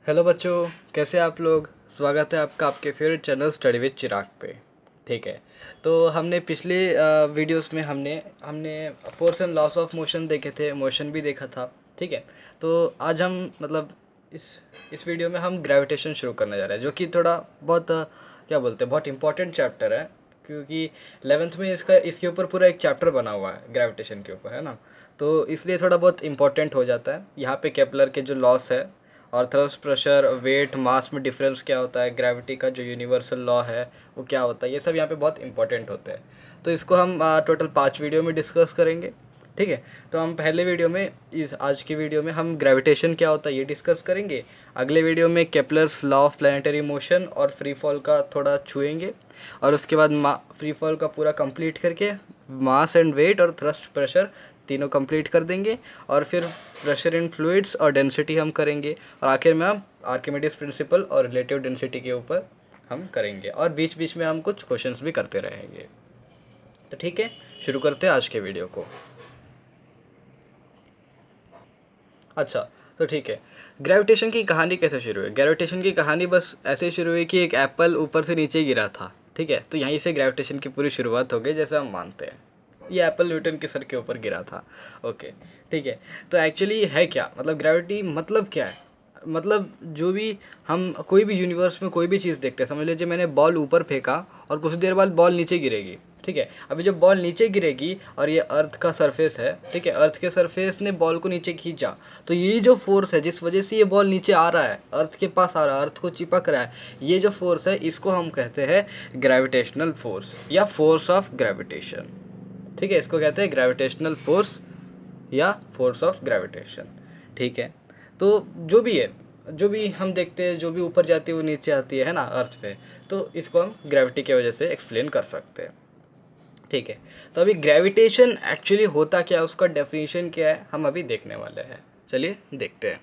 Hello बच्चों, कैसे आप लोग। स्वागत है आपका आपके फेवरेट चैनल स्टडी विद चिराग पे। ठीक है, तो हमने पिछले वीडियोस में हमने हमने force and loss of motion देखे थे, मोशन भी देखा था। ठीक है, तो आज हम इस वीडियो में हम ग्रेविटेशन शुरू करने जा रहे हैं, जो कि थोड़ा बहुत क्या बोलते हैं, बहुत इंपॉर्टेंट चैप्टर है। क्योंकि 11th में इसके ऊपर पूरा एक चैप्टर बना हुआ है ग्रेविटेशन के ऊपर, है ना। तो इसलिए थोड़ा बहुत इंपॉर्टेंट हो जाता है। यहाँ पे केपलर के जो लॉस है और थ्रस्ट, प्रेशर, वेट, मास में डिफरेंस क्या होता है, ग्रेविटी का जो यूनिवर्सल लॉ है वो क्या होता है, ये सब यहाँ पे बहुत इंपॉर्टेंट होते हैं। तो इसको हम टोटल 5 वीडियो में डिस्कस करेंगे। ठीक है, तो हम पहले वीडियो में, इस आज की वीडियो में हम ग्रेविटेशन क्या होता है ये डिस्कस करेंगे। अगले वीडियो में Kepler's law of planetary motion और फ्री फॉल का थोड़ा छुएंगे। और उसके बाद फ्री फॉल का पूरा कंप्लीट करके मास एंड वेट और थ्रस्ट, प्रेशर तीनों कंप्लीट कर देंगे। और फिर प्रेशर इन फ्लूइड्स और डेंसिटी हम करेंगे। और आखिर में हम आर्किमिडीज प्रिंसिपल और रिलेटिव डेंसिटी के ऊपर हम करेंगे, और बीच बीच में हम कुछ क्वेश्चंस भी करते रहेंगे। तो ठीक है, शुरू करते हैं आज के वीडियो को। अच्छा, तो ठीक है, ग्रेविटेशन की कहानी कैसे शुरू हुई। ग्रेविटेशन की कहानी बस ऐसे शुरू हुई कि एक एप्पल ऊपर से नीचे गिरा था। ठीक है, तो यहीं से ग्रेविटेशन की पूरी शुरुआत हो गई, जैसे हम मानते हैं। ये एप्पल न्यूटन के सर के ऊपर गिरा था। ओके, ठीक है। तो एक्चुअली है क्या, मतलब ग्रेविटी मतलब क्या है। मतलब जो भी हम कोई भी यूनिवर्स में कोई भी चीज़ देखते हैं, समझ लीजिए मैंने बॉल ऊपर फेंका और कुछ देर बाद बॉल नीचे गिरेगी। ठीक है, अभी जब बॉल नीचे गिरेगी और ये अर्थ का सरफेस है, ठीक है, अर्थ के सरफेस ने बॉल को नीचे खींचा, तो ये जो फोर्स है जिस वजह से ये बॉल नीचे आ रहा है, अर्थ के पास आ रहा है, अर्थ को चिपक रहा है, ये जो फोर्स है इसको हम कहते हैं ग्रेविटेशनल फोर्स या फोर्स ऑफ ग्रेविटेशन। ठीक है, इसको कहते हैं ग्रेविटेशनल फोर्स या फोर्स ऑफ ग्रेविटेशन। ठीक है, तो जो भी है, जो भी हम देखते हैं, जो भी ऊपर जाती है वो नीचे आती है ना अर्थ पे, तो इसको हम ग्रेविटी की वजह से एक्सप्लेन कर सकते हैं। ठीक है, तो अभी ग्रेविटेशन एक्चुअली होता क्या है, उसका डेफिनेशन क्या है, हम अभी देखने वाले हैं। चलिए देखते हैं।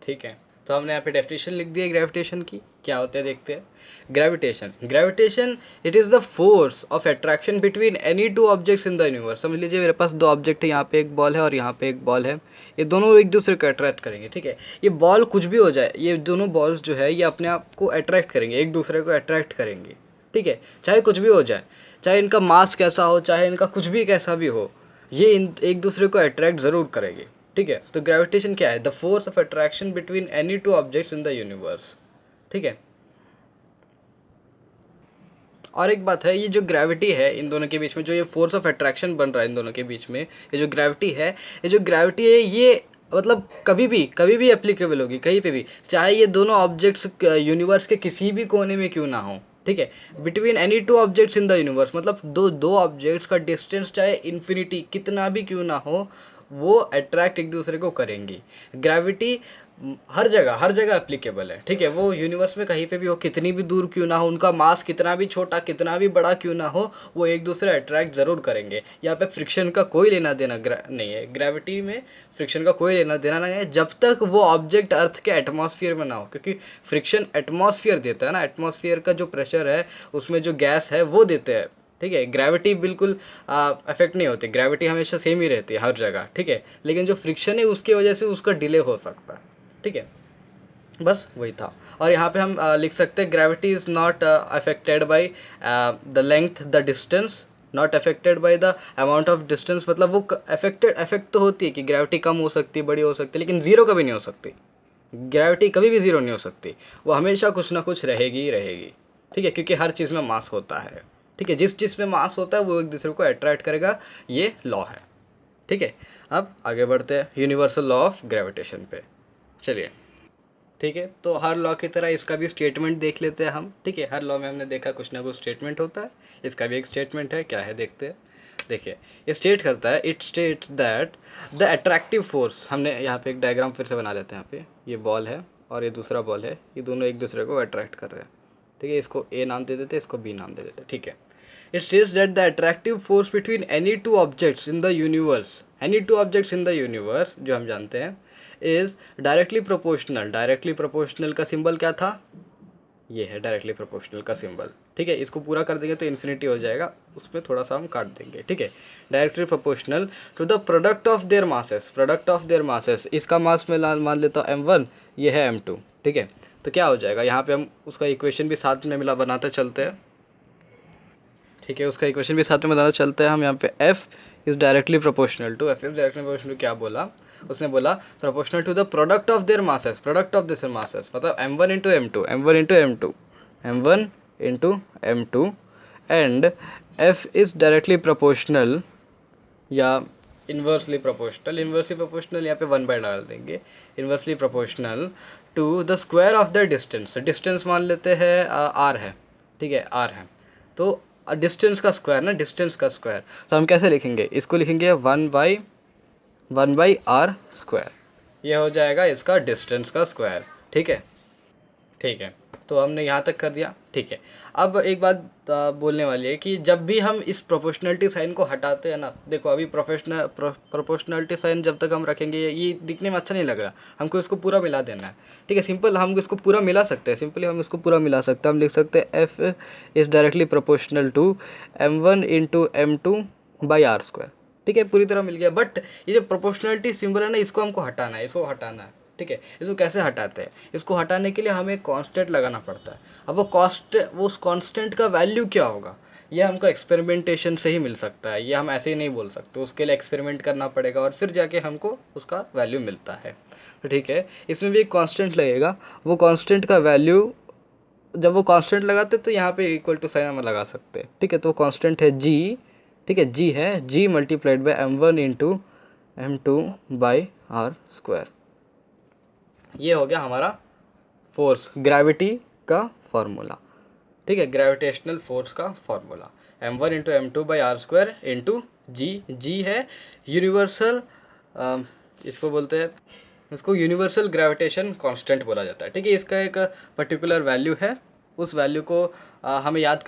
ठीक है, तो हमने यहाँ पे डेफिनेशन लिख दी है ग्रेविटेशन की, क्या होता है देखते हैं। Gravitation, gravitation it is the force of attraction between any two objects in the universe. समझ लीजिए मेरे पास दो ऑब्जेक्ट है, यहाँ पे एक बॉल है और यहाँ पे एक बॉल है, ये दोनों एक दूसरे को अट्रैक्ट करेंगे। ठीक है, ये बॉल कुछ भी हो जाए, ये दोनों बॉल्स जो है ये अपने आप को अट्रैक्ट करेंगे, एक दूसरे को अट्रैक्ट करेंगे। ठीक है, चाहे कुछ भी हो जाए, चाहे इनका मास कैसा हो, चाहे इनका कुछ भी कैसा भी हो, ये एक दूसरे को अट्रैक्ट ज़रूर करेंगे। ठीक है, तो ग्रेविटेशन क्या है, the force of attraction between any two objects in the universe. ठीक है, और एक बात है, ये जो ग्रेविटी है इन दोनों के बीच में, जो ये फोर्स ऑफ अट्रैक्शन बन रहा है इन दोनों के बीच में, ये जो ग्रेविटी है, ये मतलब कभी भी एप्लीकेबल होगी कहीं पे भी, चाहे ये दोनों ऑब्जेक्ट्स यूनिवर्स के किसी भी कोने में क्यों ना हो। ठीक है, between any two objects in the universe, मतलब दो दो ऑब्जेक्ट्स का डिस्टेंस चाहे इन्फिनिटी कितना भी क्यों ना हो, वो अट्रैक्ट एक दूसरे को करेंगी। ग्रेविटी हर जगह एप्लीकेबल है। ठीक है, वो यूनिवर्स में कहीं पे भी हो, कितनी भी दूर क्यों ना हो, उनका मास कितना भी छोटा कितना भी बड़ा क्यों ना हो, वो एक दूसरे अट्रैक्ट ज़रूर करेंगे। यहाँ पे फ्रिक्शन का कोई लेना देना नहीं है, ग्रेविटी में फ्रिक्शन का कोई लेना देना नहीं है, जब तक वो ऑब्जेक्ट अर्थ के एटमॉस्फेयर में ना हो। क्योंकि फ्रिक्शन एटमॉस्फेयर देता है ना, एटमॉस्फेयर का जो प्रेशर है उसमें जो गैस है वो देते हैं। ठीक है, ग्रेविटी बिल्कुल अफेक्ट नहीं होती, ग्रेविटी हमेशा सेम ही रहती है हर जगह। ठीक है, लेकिन जो फ्रिक्शन है उसकी वजह से उसका डिले हो सकता है। ठीक है, बस वही था। और यहाँ पे हम लिख सकते हैं gravity is not affected by the length, the distance, not affected by the amount of distance. मतलब वो अफेक्ट तो होती है कि ग्रेविटी कम हो सकती है, बड़ी हो सकती है, लेकिन ज़ीरो कभी नहीं हो सकती। ग्रेविटी कभी भी ज़ीरो नहीं हो सकती, वो हमेशा कुछ ना कुछ रहेगी ही रहेगी। ठीक है, क्योंकि हर चीज़ में मास होता है। ठीक है, जिस चीज़ में मास होता है वो एक दूसरे को अट्रैक्ट करेगा, ये लॉ है। ठीक है, अब आगे बढ़ते हैं यूनिवर्सल लॉ ऑफ ग्रेविटेशन पे। चलिए, ठीक है, तो हर लॉ की तरह इसका भी स्टेटमेंट देख लेते हैं हम। ठीक है, हर लॉ में हमने देखा कुछ ना कुछ स्टेटमेंट होता है, इसका भी एक स्टेटमेंट है, क्या है देखते हैं। देखिए, ये स्टेट करता है, it states that the attractive force, हमने यहाँ पे एक डायग्राम फिर से बना लेते हैं। यहाँ पे ये बॉल है और ये दूसरा बॉल है, ये दोनों एक दूसरे को अट्रैक्ट कर रहे हैं। ठीक है, इसको ए नाम दे देते, इसको बी नाम दे देते। ठीक है, it states that the attractive force between any two objects in the universe, any two objects in the universe जो हम जानते हैं, is directly proportional। Directly proportional का सिंबल क्या था, ये है डायरेक्टली प्रोपोर्शनल का सिंबल। ठीक है, इसको पूरा कर देंगे तो इन्फिनिटी हो जाएगा, उसमें थोड़ा सा हम काट देंगे। ठीक है, directly proportional to the product of their masses, product of their masses, इसका मास मैं मान लेता हूँ m1, ये है m2, ठीक है। तो क्या हो जाएगा यहाँ पे, हम उसका इक्वेशन भी साथ में मिला बनाते चलते हैं, ठीक है। उसका इक्वेशन भी साथ में बनाते चलते हैं हम। यहाँ पे F is directly proportional to, F is directly proportional to क्या बोला उसने, बोला proportional to the product of their masses, product of this masses, मतलब m1 into m2, m1 into m2, m1 into m2, and F is directly proportional या inversely proportional, inversely proportional यहाँ पे 1 by डाल देंगे, inversely proportional to the square of the distance, distance मान लेते हैं r है, ठीक है, r है, तो डिस्टेंस का स्क्वायर ना, डिस्टेंस का स्क्वायर, तो हम कैसे लिखेंगे इसको, लिखेंगे 1 बाई r स्क्वायर, ये हो जाएगा इसका डिस्टेंस का स्क्वायर, ठीक है, ठीक है। तो हमने यहाँ तक कर दिया, ठीक है। अब एक बात बोलने वाली है कि जब भी हम इस प्रोपोर्शनलिटी साइन को हटाते हैं ना, देखो अभी प्रोपोर्शनलिटी साइन जब तक हम रखेंगे ये दिखने में अच्छा नहीं लग रहा, हमको इसको पूरा मिला देना है, ठीक है। सिंपल हम इसको पूरा मिला सकते हैं, सिंपली हम इसको पूरा मिला सकते हैं। हम लिख सकते हैं F is directly proportional to m1 into m2 by R square, ठीक है, पूरी तरह मिल गया। बट ये जो प्रोपोर्शनलिटी सिंबल है ना, इसको हमको हटाना है, इसको हटाना है, ठीक है। इसको कैसे हटाते हैं, इसको हटाने के लिए हमें कांस्टेंट लगाना पड़ता है। अब वो उस कांस्टेंट का वैल्यू क्या होगा, ये हमको एक्सपेरिमेंटेशन से ही मिल सकता है, ये हम ऐसे ही नहीं बोल सकते, उसके लिए एक्सपेरिमेंट करना पड़ेगा और फिर जाके हमको उसका वैल्यू मिलता है, तो ठीक है। इसमें भी एक कांस्टेंट लगेगा, वो कांस्टेंट का वैल्यू, जब वो कांस्टेंट लगाते तो यहाँ पे इक्वल टू साइन हम लगा सकते हैं, ठीक है। तो कांस्टेंट है g, ठीक है, g है g multiplied by m1 into m2 by R square, ये हो गया हमारा फोर्स, ग्रेविटी का फॉर्मूला, ठीक है, ग्रेविटेशनल फोर्स का formula, m1 into m2 by R square into G है यूनिवर्सल, इसको बोलते हैं, इसको यूनिवर्सल ग्रेविटेशन कांस्टेंट बोला जाता है, ठीक है। इसका एक पर्टिकुलर वैल्यू है, उस वैल्यू को हमें याद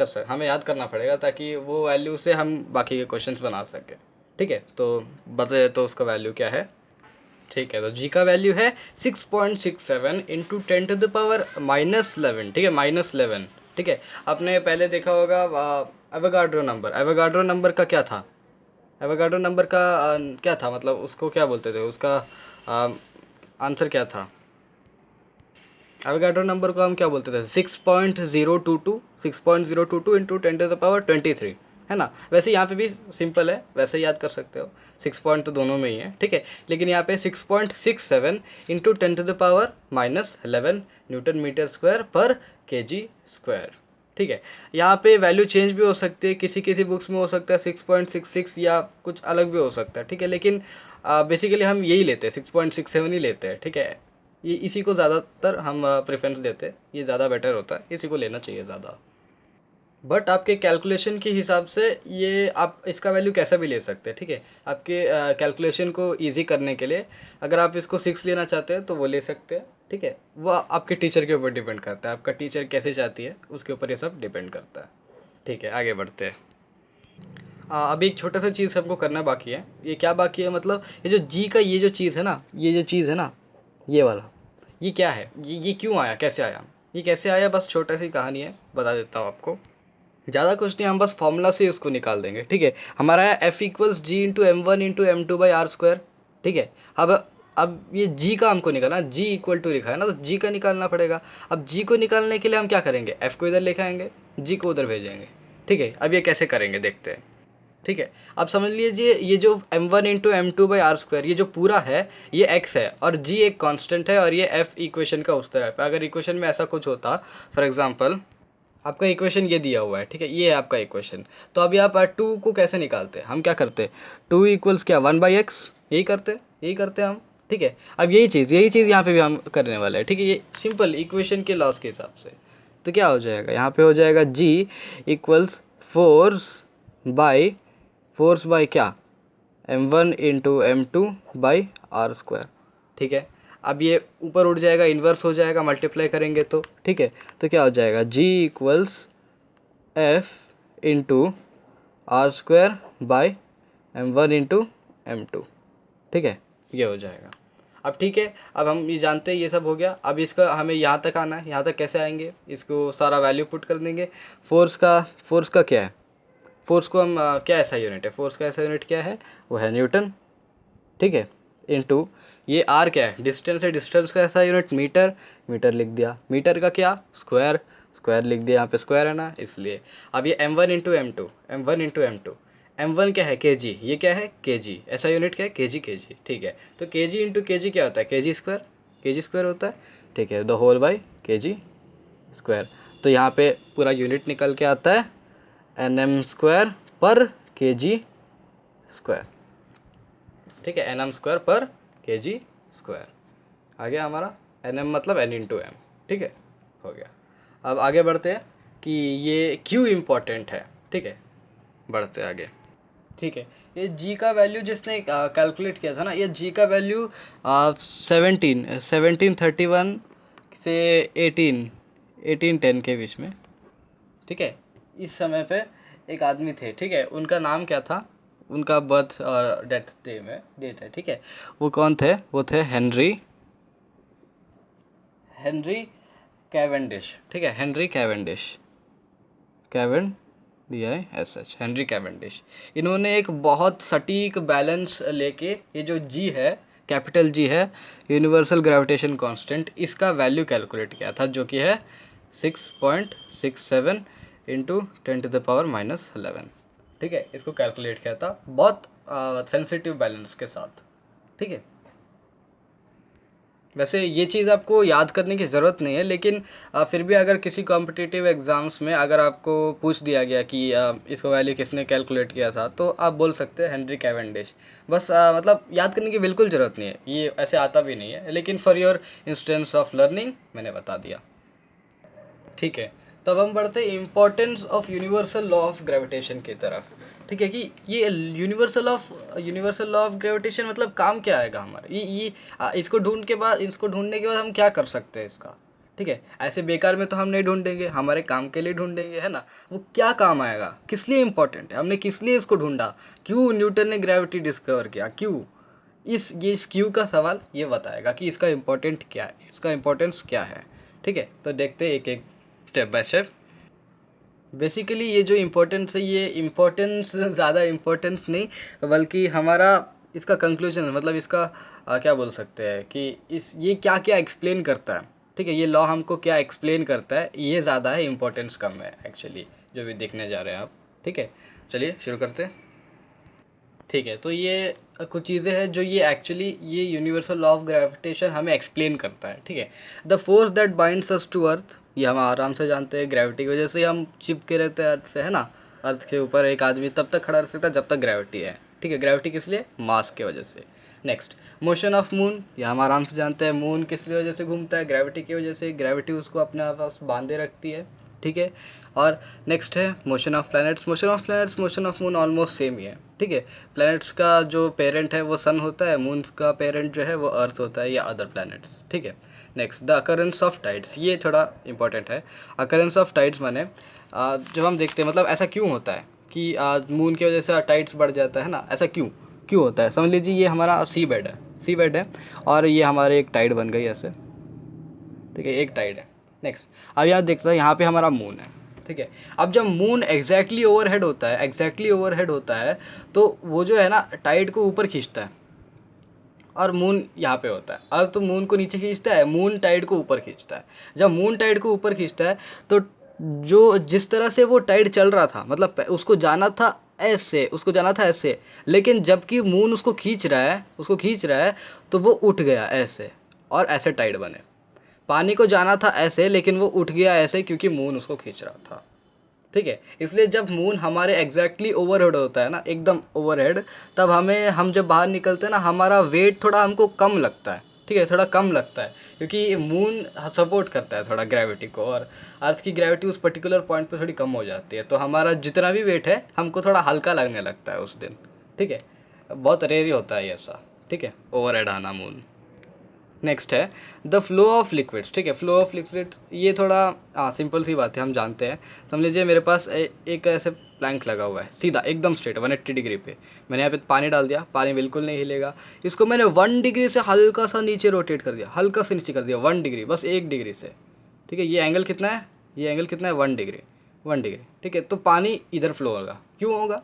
करना पड़ेगा, ताकि वो वैल्यू से हम बाकी के क्वेश्चंस बना सकें, ठीक है। तो बताइए तो उसका वैल्यू क्या है, ठीक है। तो जी का वैल्यू है 6.67 इंटू 10⁻⁻11, ठीक है, -11, ठीक है। आपने पहले देखा होगा एवोगाड्रो नंबर, एवोगाड्रो नंबर का क्या था, एवोगाड्रो नंबर का क्या था, मतलब उसको क्या बोलते थे, उसका आंसर क्या था, एवोगाड्रो नंबर को हम क्या बोलते थे, 6.022 इंटू 10⁻23, है ना। वैसे यहाँ पे भी सिंपल है, वैसे याद कर सकते हो, 6 पॉइंट तो दोनों में ही है, ठीक है। लेकिन यहाँ पे 6.67 इंटू 10⁻⁻11 न्यूटन मीटर स्क्वायर पर केजी स्क्वायर, ठीक है। यहाँ पे वैल्यू चेंज भी हो सकती है, किसी किसी बुक्स में हो सकता है 6.66 या कुछ अलग भी हो सकता है, ठीक है। लेकिन बेसिकली हम यही लेते हैं, 6.67 ही लेते हैं, ठीक है। ये इसी को ज़्यादातर हम प्रेफरेंस देते हैं, ये ज़्यादा बेटर होता है, इसी को लेना चाहिए ज़्यादा। बट आपके कैलकुलेशन के हिसाब से ये आप इसका वैल्यू कैसा भी ले सकते हैं, ठीक है। आपके कैलकुलेशन को इजी करने के लिए अगर आप इसको 6 लेना चाहते हैं तो वो ले सकते हैं, ठीक है। वो आपके टीचर के ऊपर डिपेंड करता है, आपका टीचर कैसे चाहती है उसके ऊपर ये सब डिपेंड करता है, ठीक है। आगे बढ़ते हैं। अभी एक छोटा सा चीज़ हमको करना बाकी है, ये क्या बाकी है, मतलब ये जो जी का ये जो चीज़ है ना, ये जो चीज़ है ना, ये वाला, ये क्या है, ये क्यों आया, कैसे आया, ये कैसे आया, बस छोटा सी कहानी है, बता देता हूँ आपको। ज़्यादा कुछ नहीं, हम बस फॉर्मूला से उसको निकाल देंगे, ठीक है। हमारा है F equals G into m1 into m2 by R square, ठीक है। अब ये जी का हमको निकालना, जी इक्वल टू लिखा है ना, तो जी का निकालना पड़ेगा। अब जी को निकालने के लिए हम क्या करेंगे, F को इधर लेके आएंगे, जी को उधर भेजेंगे, ठीक है। अब ये कैसे करेंगे देखते हैं, ठीक है। अब समझ लीजिए ये जो m1 into m2 by R square, ये जो पूरा है ये x है और g एक कांस्टेंट है और ये f इक्वेशन का उस तरफ है। अगर इक्वेशन में ऐसा कुछ होता, फॉर एग्जांपल आपका इक्वेशन ये दिया हुआ है, ठीक है, ये है आपका इक्वेशन, तो अभी आप 2 को कैसे निकालते हैं, हम क्या करते हैं, 2 इक्वल्स क्या 1/x, यही करते हैं हम, ठीक है। अब यही चीज़ यहाँ पे भी हम करने वाले हैं, ठीक है। ये सिंपल इक्वेशन के लॉस के हिसाब से, तो क्या हो जाएगा, यहाँ पे हो जाएगा g इक्वल्स फोर्स बाय क्या, m1 into m2 by R square, ठीक है। अब ये ऊपर उठ जाएगा, इन्वर्स हो जाएगा, मल्टीप्लाई करेंगे तो, ठीक है। तो क्या हो जाएगा, g equals f into R square by m1 into m2, ठीक है, ये हो जाएगा। अब ठीक है, अब हम ये जानते हैं ये सब हो गया। अब इसका हमें यहाँ तक आना है, यहाँ तक कैसे आएंगे, इसको सारा वैल्यू पुट कर देंगे। फोर्स का क्या है, फोर्स को हम क्या ऐसा यूनिट है, फोर्स का ऐसा यूनिट क्या है, वो है न्यूटन, ठीक है, इनटू ये आर क्या है, डिस्टेंस है, डिस्टेंस का ऐसा यूनिट मीटर, मीटर लिख दिया, मीटर का क्या स्क्वायर, स्क्वायर लिख दिया, यहाँ पे स्क्वायर है ना इसलिए। अब ये m1 into M two, m1 into M two, m1 क्या है kg, ये क्या है kg, ऐसा यूनिट क्या है kg, kg ठीक है। तो kg इंटू kg क्या होता है, kg स्क्वायर होता है, ठीक है, the whole by kg square. तो यहाँ पे पूरा यूनिट निकल के आता है nm स्क्वायर पर kg स्क्वायर, ठीक है, nm स्क्वायर पर kg स्क्वायर आ गया हमारा। nm मतलब n इंटू एम, ठीक है, हो गया। अब आगे बढ़ते हैं कि ये क्यों इम्पोर्टेंट है, ठीक है, बढ़ते आगे, ठीक है। ये g का वैल्यू जिसने कैलकुलेट किया था ना, ये g का वैल्यू 1731 से 1810 के बीच में, ठीक है, इस समय पे एक आदमी थे, ठीक है, उनका नाम क्या था, उनका बर्थ और डेथ डेट है, ठीक है, वो कौन थे, वो थे हेनरी कैवेंडिश, ठीक है, Henry Cavendish, DISH, Henry Cavendish. इन्होंने एक बहुत सटीक बैलेंस लेके ये जो जी है, कैपिटल जी है, यूनिवर्सल ग्रेविटेशन कांस्टेंट, इसका वैल्यू कैलकुलेट किया था, जो कि है 6.67 इंटू 10⁻⁻11, ठीक है, इसको कैलकुलेट किया था बहुत सेंसिटिव बैलेंस के साथ, ठीक है। वैसे ये चीज़ आपको याद करने की ज़रूरत नहीं है, लेकिन फिर भी अगर किसी कॉम्पिटिटिव एग्ज़ाम्स में अगर आपको पूछ दिया गया कि इसको वैल्यू किसने कैलकुलेट किया था, तो आप बोल सकते हैं हेनरी कैवेंडिश। बस मतलब याद करने की बिल्कुल ज़रूरत नहीं है, ये ऐसे आता भी नहीं है, लेकिन for your instance of learning मैंने बता दिया, ठीक है। तब हम बढ़ते importance of universal law of gravitation की तरफ, ठीक है, कि ये यूनिवर्सल लॉ ऑफ ग्रेविटेशन मतलब काम क्या आएगा हमारा, इसको ढूंढने के बाद हम क्या कर सकते हैं इसका, ठीक है। ऐसे बेकार में तो हम नहीं ढूंढेंगे, हमारे काम के लिए ढूंढेंगे, है ना। वो क्या काम आएगा, किस लिए इम्पोर्टेंट है, हमने किस लिए इसको ढूंढा, क्यों न्यूटन ने ग्रेविटी डिस्कवर किया, क्यों, इस क्यू का सवाल ये बताएगा कि इसका इम्पोर्टेंट क्या है, इसका इम्पोर्टेंस क्या है, ठीक है। तो देखते हैं एक एक स्टेप बाय स्टेप। बेसिकली ये जो इम्पोर्टेंस है, ये इम्पोर्टेंस ज़्यादा इम्पोर्टेंस नहीं, बल्कि हमारा इसका कंक्लूजन, मतलब इसका क्या बोल सकते हैं कि ये क्या क्या एक्सप्लेन करता है, ठीक है, ये लॉ हमको क्या एक्सप्लेन करता है, ये ज़्यादा है, इम्पोर्टेंस कम है एक्चुअली, जो भी देखने जा रहे हैं आप, ठीक है। चलिए शुरू करते हैं, ठीक है। तो ये कुछ चीज़ें हैं जो ये एक्चुअली ये यूनिवर्सल लॉ ऑफ ग्रेविटेशन हमें एक्सप्लेन करता है, ठीक है। The force that binds us to earth, ये हम आराम से जानते हैं, ग्रेविटी की वजह से हम चिपके रहते हैं अर्थ से, है ना। अर्थ के ऊपर एक आदमी तब तक खड़ा रह सकता है जब तक ग्रेविटी है, ठीक है। ग्रेविटी किस लिए, मास के वजह से। नेक्स्ट, मोशन ऑफ मून, ये हम आराम से जानते हैं, मून किस वजह से घूमता है, ग्रेविटी की वजह से, ग्रेविटी उसको अपने पास बांधे रखती है, ठीक है। और नेक्स्ट है motion of planets, motion of moon almost same ही है, ठीक है। प्लैनेट्स का जो पेरेंट है वो सन होता है, मून का पेरेंट जो है वो अर्थ होता है या अदर प्लैनेट्स, ठीक है। Next, the occurrence of tides, ये थोड़ा इंपॉर्टेंट है। अकरेंस ऑफ टाइड्स माने जब हम देखते हैं, मतलब ऐसा क्यों होता है कि मून की वजह से टाइड्स बढ़ जाता है ना, ऐसा क्यों क्यों होता है। समझ लीजिए ये हमारा सी बेड है और ये हमारे एक टाइड बन गई ऐसे, ठीक है, एक टाइड है। नेक्स्ट, अब यहाँ देखते हैं, यहाँ पे हमारा मून है, ठीक है। अब जब मून एग्जैक्टली ओवरहेड होता है तो वो जो है ना टाइड को ऊपर खींचता है, और मून यहाँ पे होता है, और तो मून को नीचे खींचता है, मून टाइड को ऊपर खींचता है। जब मून टाइड को ऊपर खींचता है तो जो जिस तरह से वो टाइड चल रहा था, मतलब उसको जाना था ऐसे, लेकिन जबकि मून उसको खींच रहा है तो वो उठ गया ऐसे, और ऐसे टाइड बने। पानी को जाना था ऐसे, लेकिन वो उठ गया ऐसे क्योंकि मून उसको खींच रहा था, ठीक है। इसलिए जब मून हमारे एग्जैक्टली ओवरहेड होता है ना, एकदम ओवरहेड, तब हम जब बाहर निकलते हैं ना, हमारा वेट थोड़ा हमको कम लगता है, ठीक है, थोड़ा कम लगता है, क्योंकि मून सपोर्ट करता है थोड़ा ग्रेविटी को, और अर्थ की ग्रेविटी उस पर्टिकुलर पॉइंट पे थोड़ी कम हो जाती है, तो हमारा जितना भी वेट है हमको थोड़ा हल्का लगने लगता है उस दिन, ठीक है। बहुत रेयर ही होता है ये ऐसा, ठीक है, ओवरहेड आना मून। नेक्स्ट है द फ्लो ऑफ लिक्विड्स, ठीक है। फ्लो ऑफ लिक्विड्स ये थोड़ा सिंपल सी बात है, हम जानते हैं। समझ लीजिए मेरे पास एक ऐसे प्लैंक लगा हुआ है, सीधा एकदम स्ट्रेट 180 डिग्री पे। मैंने यहाँ पे पानी डाल दिया, पानी बिल्कुल नहीं हिलेगा। इसको मैंने 1 डिग्री से हल्का सा नीचे रोटेट कर दिया, 1 डिग्री, बस 1 डिग्री से, ठीक है। ये एंगल कितना है 1 डिग्री, 1 डिग्री, ठीक है। तो पानी इधर फ्लो होगा, क्यों होगा,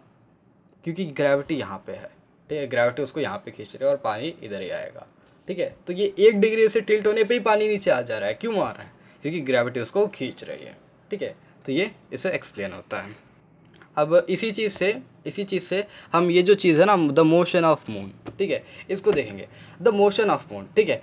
क्योंकि ग्रेविटी यहाँ पे है, ठीक है, ग्रेविटी उसको यहाँ पे खींच रही है और पानी इधर ही आएगा, ठीक है। तो ये 1 डिग्री से टिल्ट होने पे ही पानी नीचे आ जा रहा है, क्यों आ रहा है? क्योंकि ग्रेविटी उसको खींच रही है, ठीक है। तो ये इससे एक्सप्लेन होता है। अब इसी चीज़ से हम ये जो चीज़ है ना, द मोशन ऑफ मून, ठीक है, इसको देखेंगे। द मोशन ऑफ मून, ठीक है।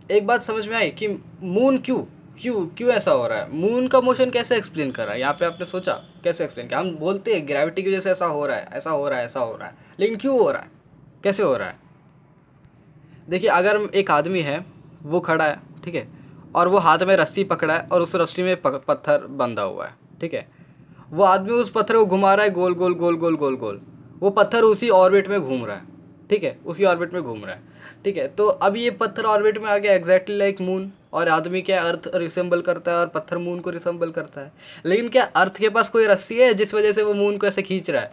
एक बात समझ में आई कि मून क्यों ऐसा हो रहा है, मून का मोशन कैसे एक्सप्लेन कर रहा है? यहाँ पे आपने सोचा कैसे एक्सप्लेन किया? हम बोलते हैं ग्रेविटी की वजह से ऐसा हो रहा है, ऐसा हो रहा है, ऐसा हो रहा है, लेकिन क्यों हो रहा है, कैसे हो रहा है? देखिए, अगर एक आदमी है, वो खड़ा है, ठीक है, और वो हाथ में रस्सी पकड़ा है और उस रस्सी में पत्थर बंधा हुआ है, ठीक है। वो आदमी उस पत्थर को घुमा रहा है, गोल गोल गोल गोल गोल गोल, वो पत्थर उसी ऑर्बिट में घूम रहा है, ठीक है, उसी ऑर्बिट में घूम रहा है, ठीक है। तो अब ये पत्थर ऑर्बिट में आ गया एग्जैक्टली लाइक मून, और आदमी क्या अर्थ रिसेंबल करता है और पत्थर मून को रिसेंबल करता है। लेकिन क्या अर्थ के पास कोई रस्सी है जिस वजह से वो मून को ऐसे खींच रहा है?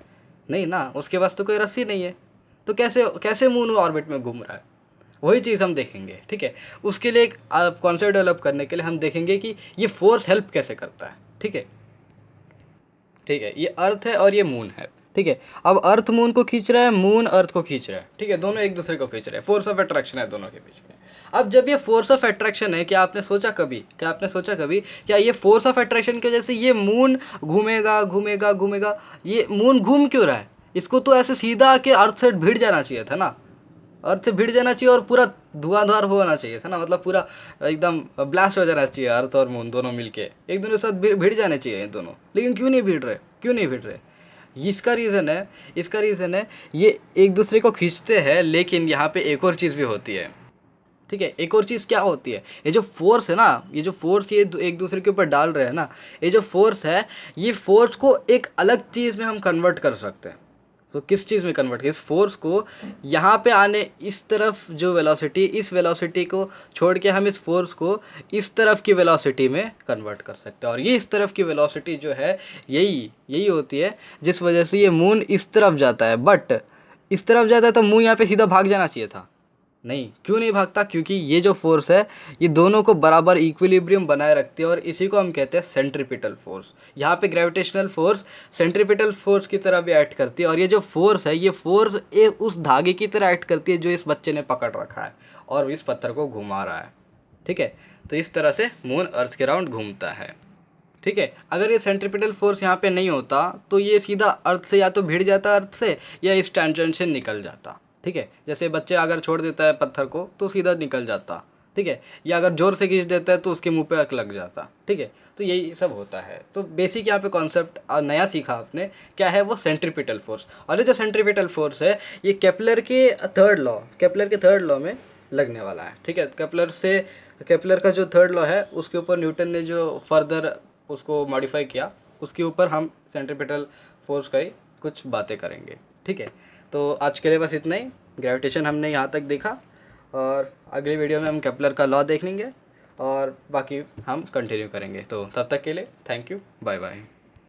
नहीं ना, उसके पास तो कोई रस्सी नहीं है। तो कैसे कैसे मून ऑर्बिट में घूम रहा है? वही चीज़ हम देखेंगे, ठीक है। उसके लिए एक कॉन्सेप्ट डेवलप करने के लिए हम देखेंगे कि ये फोर्स हेल्प कैसे करता है, ठीक है। ठीक है, ये अर्थ है और ये मून है, ठीक है। अब अर्थ मून को खींच रहा है, मून अर्थ को खींच रहा है, ठीक है, दोनों एक दूसरे को खींच रहे हैं, फोर्स ऑफ अट्रैक्शन है दोनों के बीच में। अब जब ये फोर्स ऑफ अट्रैक्शन है, क्या आपने सोचा कभी क्या ये फोर्स ऑफ अट्रैक्शन की वजह से ये मून घूमेगा घूमेगा घूमेगा? ये मून घूम क्यों रहा है? इसको तो ऐसे सीधा आके अर्थ से भिड़ जाना चाहिए था ना, अर्थ से भिड़ जाना चाहिए और पूरा धुआंधार होना चाहिए था ना, मतलब पूरा एकदम ब्लास्ट हो जाना चाहिए, अर्थ और मून दोनों मिलके एक दूसरे के साथ भिड़ जाने चाहिए ये दोनों। लेकिन क्यों नहीं भिड़ रहे? इसका रीज़न है ये एक दूसरे को खींचते हैं, लेकिन यहाँ पे एक और चीज़ भी होती है, ठीक है। एक और चीज़ क्या होती है? ये जो फोर्स है ना, ये जो फोर्स ये एक दूसरे के ऊपर डाल रहे हैं ना, ये जो फोर्स है, ये फोर्स को एक अलग चीज़ में हम कन्वर्ट कर सकते हैं। तो किस चीज़ में कन्वर्ट? इस फोर्स को यहाँ पे आने, इस तरफ जो वेलोसिटी, इस वेलोसिटी को छोड़ के हम इस फोर्स को इस तरफ की वेलोसिटी में कन्वर्ट कर सकते हैं। और ये इस तरफ की वेलोसिटी जो है, यही होती है जिस वजह से ये मून इस तरफ जाता है। बट इस तरफ जाता है तो मून यहाँ पे सीधा भाग जाना चाहिए था, नहीं, क्यों नहीं भागता? क्योंकि ये जो फोर्स है, ये दोनों को बराबर इक्विलिब्रियम बनाए रखती है, और इसी को हम कहते हैं सेंट्रीपिटल फोर्स। यहाँ पे ग्रेविटेशनल फोर्स सेंट्रीपिटल फोर्स की तरह भी एक्ट करती है, और ये जो फोर्स है, ये फोर्स उस धागे की तरह एक्ट करती है जो इस बच्चे ने पकड़ रखा है और इस पत्थर को घुमा रहा है, ठीक है। तो इस तरह से मून अर्थ के राउंड घूमता है, ठीक है। अगर ये सेंट्रीपिटल फोर्स यहाँ पे नहीं होता तो ये सीधा अर्थ से या तो भिड़ जाता अर्थ से, या इस टेंजेंट से निकल जाता, ठीक है। जैसे बच्चे अगर छोड़ देता है पत्थर को तो सीधा निकल जाता, ठीक है, या अगर जोर से खींच देता है तो उसके मुंह पे अक लग जाता, ठीक है। तो यही सब होता है। तो बेसिक यहाँ पे कॉन्सेप्ट नया सीखा आपने, क्या है वो? Centripetal force. और ये जो सेंट्रीपिटल फोर्स है, ये केपलर के थर्ड लॉ में लगने वाला है, ठीक है। केपलर का जो थर्ड लॉ है, उसके ऊपर न्यूटन ने जो फर्दर उसको मॉडिफाई किया, उसके ऊपर हम सेंट्रीपिटल फोर्स का ही कुछ बातें करेंगे, ठीक है। तो आज के लिए बस इतना ही। ग्रेविटेशन हमने यहाँ तक देखा, और अगली वीडियो में हम केपलर का लॉ देख लेंगे और बाकी हम कंटिन्यू करेंगे। तो तब तक के लिए थैंक यू, बाय बाय।